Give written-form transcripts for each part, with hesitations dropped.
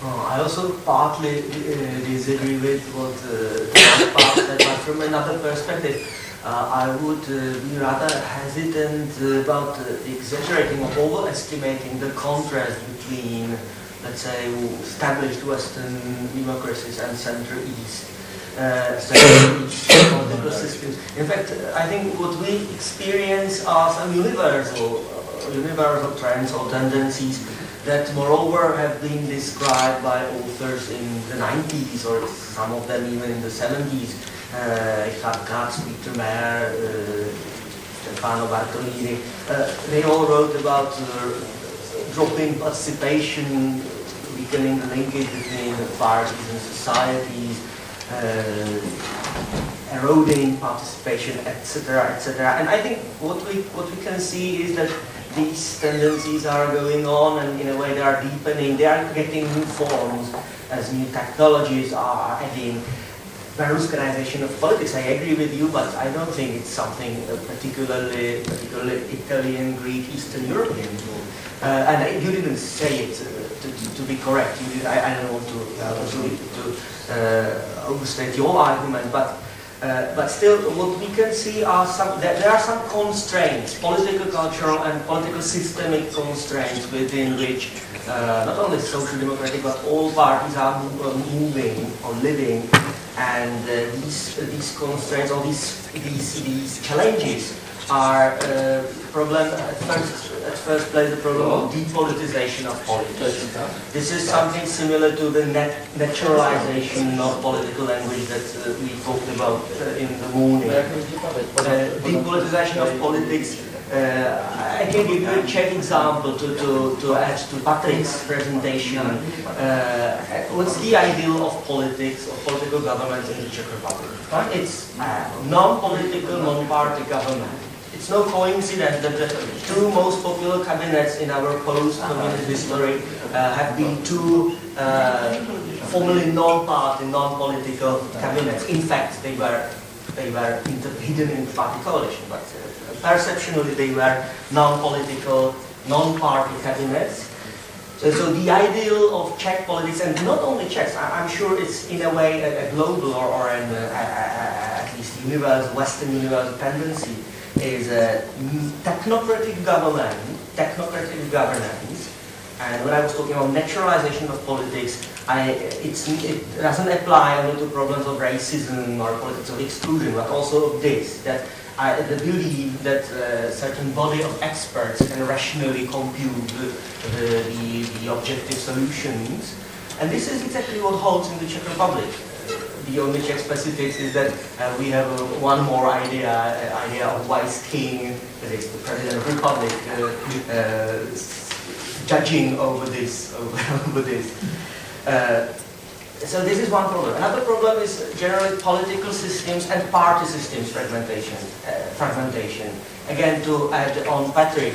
I also partly disagree with what Tomáš said, but from another perspective, I would be rather hesitant about exaggerating or overestimating the contrast between, let's say, established Western democracies and Center-East political systems. In fact, I think what we experience are some universal trends or tendencies that moreover have been described by authors in the 90s or some of them even in the 70s. Richard Katz, Peter Mayer, Stefano Bartolini, they all wrote about dropping participation, weakening the linkage between the parties and societies, eroding participation, etc., etc. And I think what we can see is that these tendencies are going on, and in a way they are deepening. They are getting new forms as new technologies are adding. Berlusconization of politics, I agree with you, but I don't think it's something particularly Italian, Greek, Eastern European. And you didn't say it to be correct. I don't want to overstate your argument, but still, what we can see are there are some constraints, political, cultural, and political systemic constraints within which not only social democratic but all parties are moving or living, and these constraints or these challenges are problem at first place the problem of depoliticization of politics. This is something similar to the naturalization of political language that we talked about in the morning. Depoliticization of politics. I can give you a Czech example to add to Patrick's presentation. What's the ideal of politics, of political government in the Czech Republic? It's non-political, non-party government. It's no coincidence that the two most popular cabinets in our post-communist history have been two formerly non-party, non-political cabinets. In fact, they were hidden in the party coalition, but perceptually they were non-political, non-party cabinets. So the ideal of Czech politics, and not only Czechs, I'm sure it's in a way a global or an at least universal, Western universal tendency, is a technocratic governance. And when I was talking about naturalization of politics, it doesn't apply only to problems of racism or politics of exclusion, but also of this, that the belief that a certain body of experts can rationally compute the objective solutions. And this is exactly what holds in the Czech Republic. The only Czech specifics is that we have one more idea of wise king, that is the President of the Republic, judging over this. So this is one problem. Another problem is generally political systems and party systems fragmentation. Again, to add on Patrick,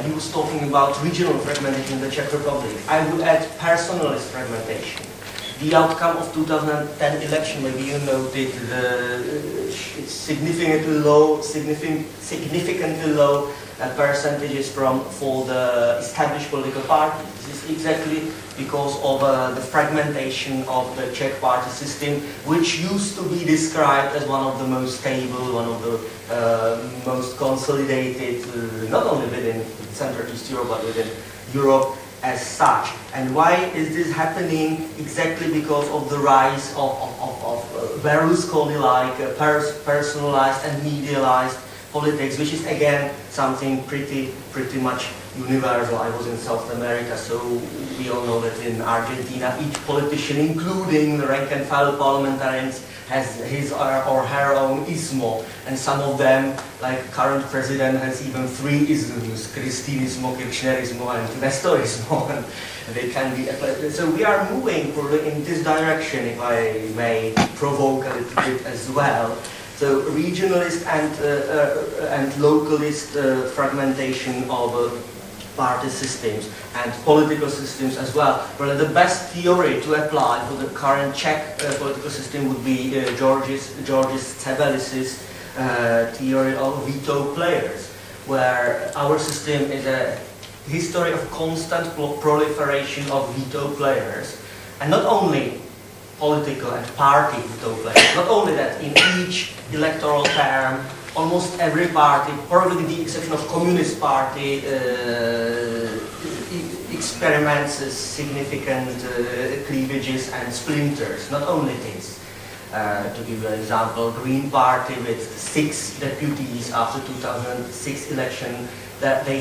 he was talking about regional fragmentation in the Czech Republic. I would add personalist fragmentation. The outcome of 2010 election, maybe you noted, it's significantly low percentages for the established political parties. This is exactly because of the fragmentation of the Czech party system, which used to be described as one of the most stable, one of the most consolidated, not only within Central East Europe, but within Europe as such. And why is this happening? Exactly because of the rise of Berlusconi-like personalized and medialized politics, which is again something pretty much universal. I was in South America, so we all know that in Argentina, each politician, including the rank and file parliamentarians, has his or her own ismo, and some of them, like current president, has even 3 isms: Kristinismo, Kirchnerismo, and Nestorismo, and they can be applied. So we are moving in this direction, if I may provoke a little bit as well. So regionalist and localist fragmentation of party systems and political systems as well. But the best theory to apply for the current Czech political system would be Georges Tsebeli's theory of veto players, where our system is a history of constant proliferation of veto players, and not only political and party veto players, not only that, in each electoral term, almost every party, probably with the exception of Communist Party, experiments significant cleavages and splinters, not only this. To give you an example, Green Party with 6 deputies after 2006 election, that they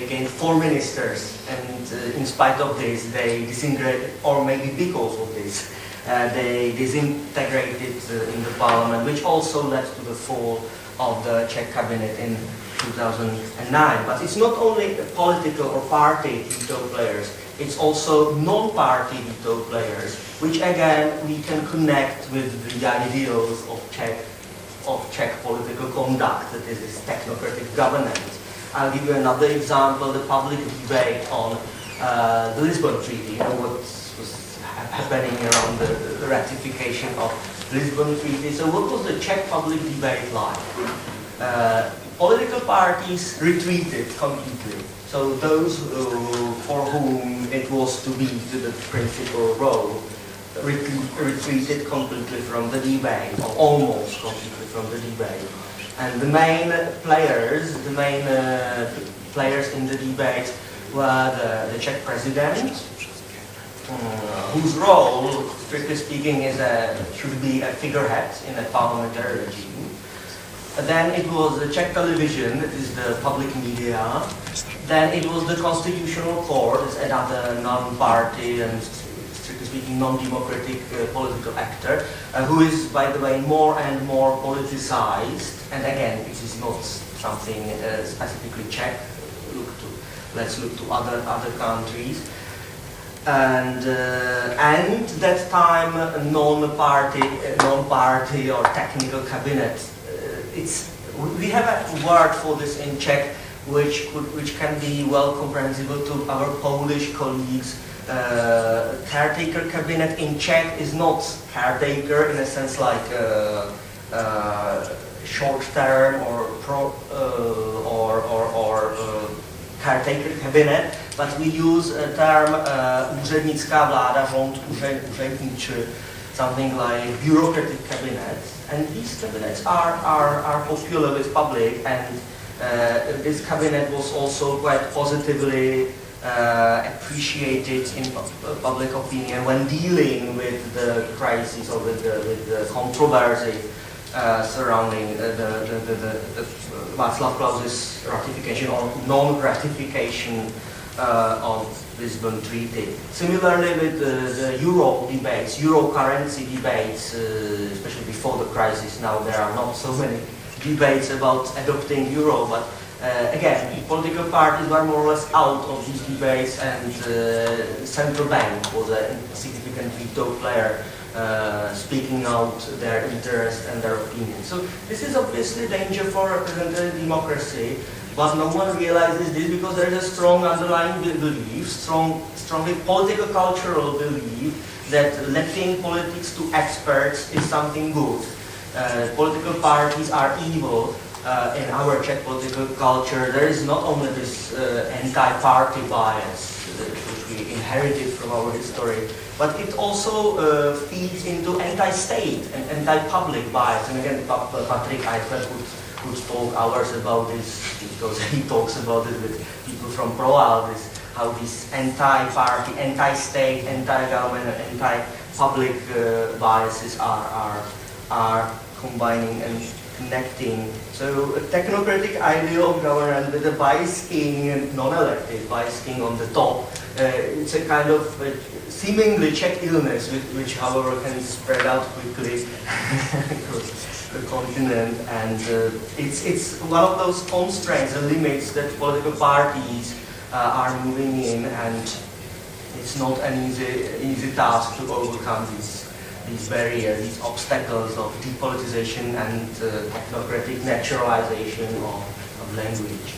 gained 4 ministers, and in spite of this, they disintegrated, or maybe because of this, they disintegrated in the parliament, which also led to the fall of the Czech cabinet in 2009. But it's not only political or party veto players, it's also non-party veto players, which again we can connect with the ideals of Czech political conduct, that is technocratic governance. I'll give you another example, the public debate on the Lisbon Treaty, what was happening around the ratification of the Lisbon Treaty. So what was the Czech public debate like? Political parties retreated completely. So those for whom it was to be to the principal role retreated completely from the debate, or almost completely from the debate. And the main players in the debate were the Czech president, whose role, strictly speaking, should be a figurehead in a parliamentary regime. Then it was the Czech television, that is the public media. Then it was the Constitutional Court, as another non-party and, strictly speaking, non-democratic political actor, who is, by the way, more and more politicized. And again, this is not something specifically Czech. Let's look to other countries. And that time, non-party or technical cabinet. We have a word for this in Czech, which can be well comprehensible to our Polish colleagues. Caretaker cabinet in Czech is not caretaker in a sense like short term or caretaker cabinet, but we use a term úřednická vláda, úředníci, something like bureaucratic cabinets, and these cabinets are popular with public, and this cabinet was also quite positively appreciated in public opinion when dealing with the crisis or with the controversy surrounding the Václav Klaus's ratification or non-ratification of Lisbon Treaty. Similarly with the Euro debates, Euro currency debates, especially before the crisis. Now there are not so many debates about adopting Euro, but again, political parties were more or less out of these debates, and central bank was a significant veto player, speaking out their interest and their opinion. So this is obviously a danger for representative democracy, but no one realizes this because there is a strong underlying belief, strongly political cultural belief that letting politics to experts is something good. Political parties are evil. In our Czech political culture, there is not only this anti-party bias, which we inherited from our history, but it also feeds into anti-state and anti-public bias. And again, Patrick Eifert could talk hours about this, because he talks about it with people from ProAl, how these anti-party, anti-state, anti-government, anti-public biases are combining and connecting. So a technocratic ideal of governance with a vice king and non-elected vice king on the top, it's a kind of seemingly Czech illness, which however can spread out quickly across the continent, and it's one of those constraints and limits that political parties are moving in, and it's not an easy task to overcome these barriers, these obstacles of depolitization and technocratic naturalization of language.